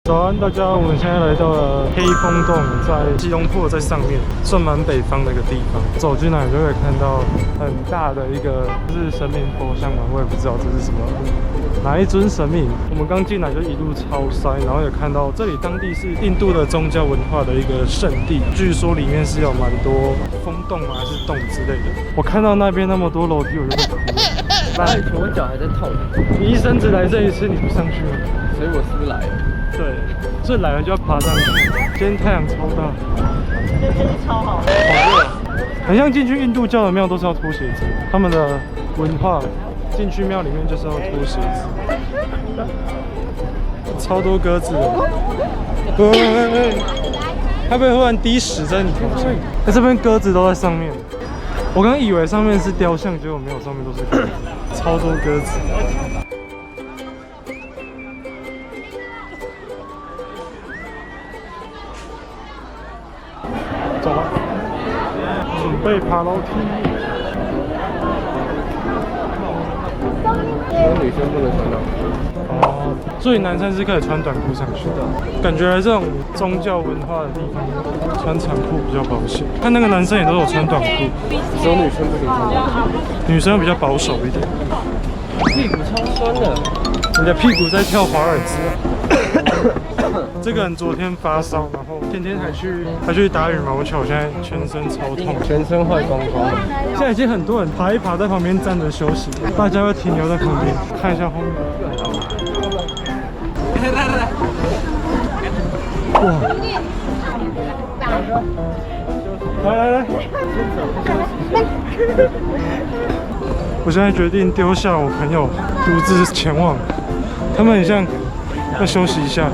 早安，大家！我们现在来到了黑风洞，在吉隆坡在上面，算蛮北方的一个地方。走进来就会看到很大的一个，就是神明佛像嘛，我也不知道这是什么，哪一尊神明。我们刚进来就一路超塞，然后也看到这里当地是印度的宗教文化的一个圣地，据说里面是有蛮多风洞啊，还是洞之类的。我看到那边那么多楼梯，我就会哭。拜托，我脚还在痛。你一生只来这一次，你不上去吗？所以我是不是来了？对，所以来了就要爬上去。今天太阳超大，今天天气超好，好热，很像进去印度教的庙都是要脱鞋子，他们的文化，进去庙里面就是要脱鞋子。超多鸽子的，它会忽然滴屎在你头上。这边鸽子都在上面，我刚以为上面是雕像，结果没有，上面都是鸽子，超多鸽子。走了，准备爬楼梯。女生不能穿短裤。哦，所以男生是可以穿短裤上去的。感觉来这种宗教文化的地方，穿长裤比较保险。看那个男生也都有穿短裤，只有女生不行穿短裤。女生比较保守一点。屁股超酸的。你的屁股在跳华尔兹啊！这个人昨天发烧，然后天天还去打羽毛球，现在全身超痛，全身坏光光。现在已经很多人爬一爬在旁边站着休息，大家会停留在旁边看一下后面。哇！来，我现在决定丢下我朋友，独自前往。他们很像要休息一下。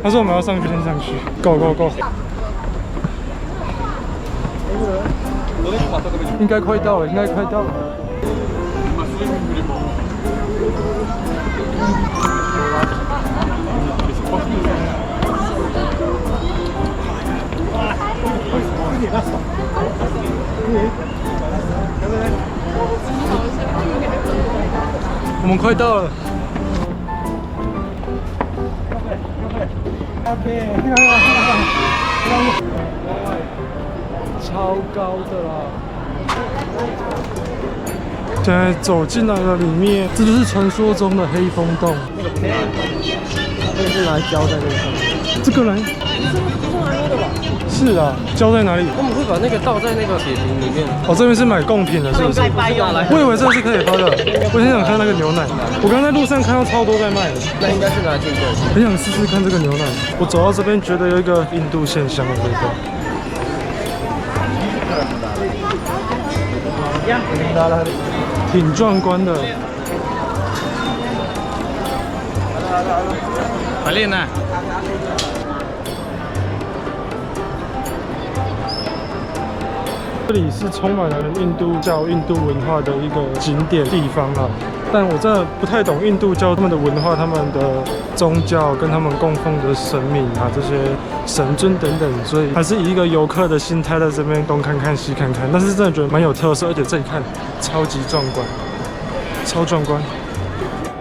他说我们要上去，先上去。Go。应该快到了。我们快到了。超高的啦！现在走进来了里面，这就是传说中的黑风洞。这个是拿来浇在那个上面。这个人是啊，浇在哪里？他们会把那个倒在那个铁瓶里面。哦，这边是买贡品的，是不是？我以为这是可以喝的。我很想喝那个牛奶。我刚在路上看到超多在卖的。那应该是拿来进贡。很想试试看这个牛奶。我走到这边，觉得有一个印度线香的味道。挺壮观的。好练呢。这里是充满了印度教、印度文化的一个景点地方啊。但我真的不太懂印度教他们的文化、他们的宗教跟他们供奉的神明啊，这些神尊等等，所以还是以一个游客的心态在这边东看看西看看。但是真的觉得蛮有特色，而且这里看超级壮观，超壮观。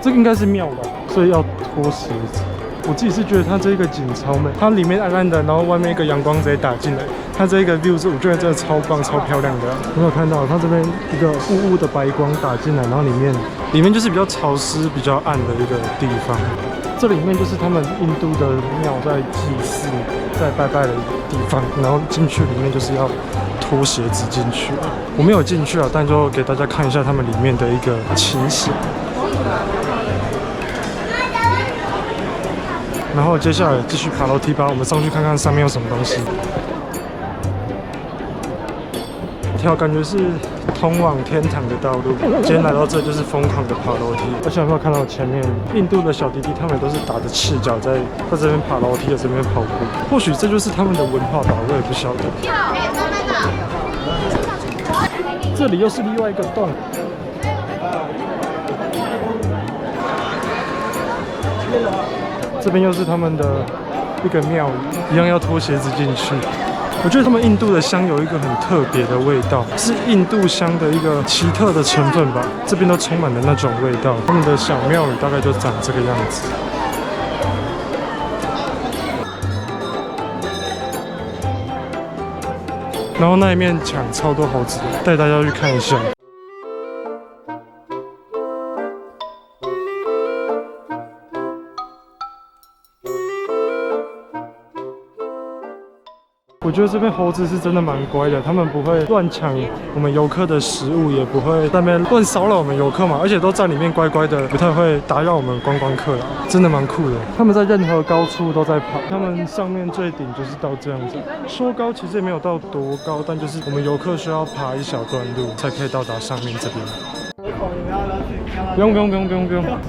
这个应该是庙吧，所以要脱鞋子。我自己是觉得它这个景超美，它里面暗暗的，然后外面一个阳光直接打进来，它这个 view 是我觉得真的超棒、超漂亮的。有没有看到它这边一个雾雾的白光打进来，然后里面就是比较潮湿、比较暗的一个地方。这里面就是他们印度的庙在祭祀、在拜拜的地方，然后进去里面就是要脱鞋子进去。我没有进去啊，但就给大家看一下他们里面的一个情形。然后接下来继续爬楼梯吧，我们上去看看上面有什么东西。一条感觉是通往天堂的道路。今天来到这就是疯狂的爬楼梯，而且有没有看到前面印度的小弟弟，他们都是打着赤脚在这边爬楼梯，在这边跑步。或许这就是他们的文化吧，我也不晓得。这里又是另外一个洞。这边又是他们的一个庙宇，一样要脱鞋子进去。我觉得他们印度的香有一个很特别的味道，是印度香的一个奇特的成分吧。这边都充满了那种味道。他们的小庙宇大概就长这个样子。然后那一面墙超多猴子的，带大家去看一下。我觉得这边猴子是真的蛮乖的，他们不会乱抢我们游客的食物，也不会在那边乱骚扰我们游客嘛，而且都在里面乖乖的，不太会打扰我们观光客啦，真的蛮酷的。他们在任何高处都在爬，他们上面最顶就是到这样子，说高其实也没有到多高，但就是我们游客需要爬一小段路才可以到达上面这边。不用，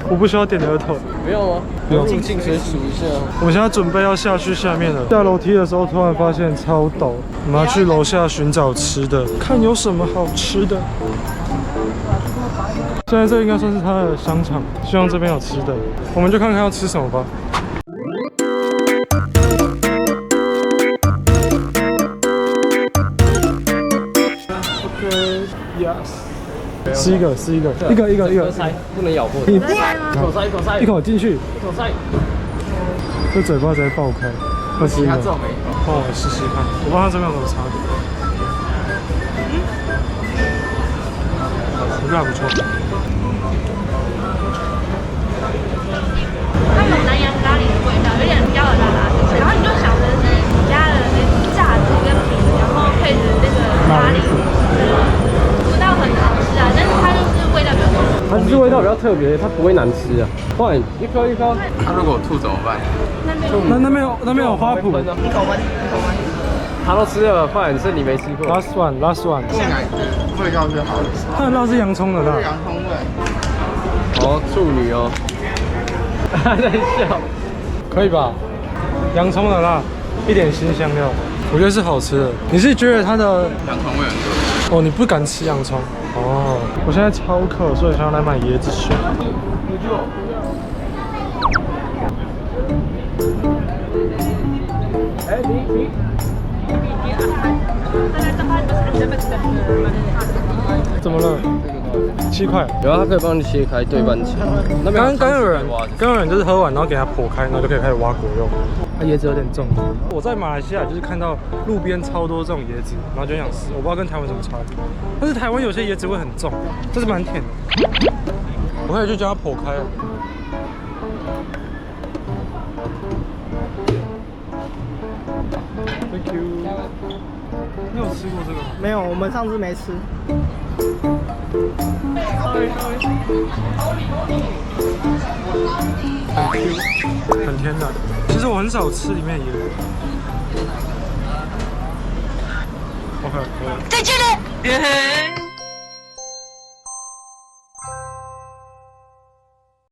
我不需要点额头。不用吗？不用入境水数一下。我们现在准备要下去下面了。下楼梯的时候，突然发现超陡，我们要去楼下寻找吃的，看有什么好吃的。现在这应该算是它的商场，希望这边有吃的，我们就看看要吃什么吧。OK， yes。吃一个，一个，不能咬破。你口塞，一口进去，口塞。这嘴巴直接爆开。快吃一个，它皱眉。帮我试试看，我不知道它这边有什么差别。我觉得还不错。它有南洋咖喱的味道，有点焦的辣辣的，然后你就想的是加了那个炸子跟皮，然后配着那个咖喱，不到很好吃啊，但是它就是味道比较重。它就是味道比较特别，它不会难吃啊。换一颗。那如果吐怎么办？那边有花圃。一口温。他都吃了，快，是你没吃过。Last one。进来味道就好了。它的辣是洋葱的辣。洋葱味。哦，处女哦。他在笑。可以吧？洋葱的辣，一点新香料，我觉得是好吃的。你是觉得它的洋葱味很多。哦，你不敢吃洋葱哦。我现在超渴，所以想要来买椰子水。怎么了？7块。有啊，它可以帮你切开对半切。刚有人就是喝完，然后给它剖开，然后就可以开始挖果肉。它椰子有点重。我在马来西亚就是看到路边超多这种椰子，然后就想吃，我不知道跟台湾有什么差别。但是台湾有些椰子会很重，这是蛮甜的。我可以去将它剖开了。Thank you。你有吃过这个吗？没有，我们上次没吃。很 Q， 很甜的。其实我很少吃里面的椰子。OK， 再见了。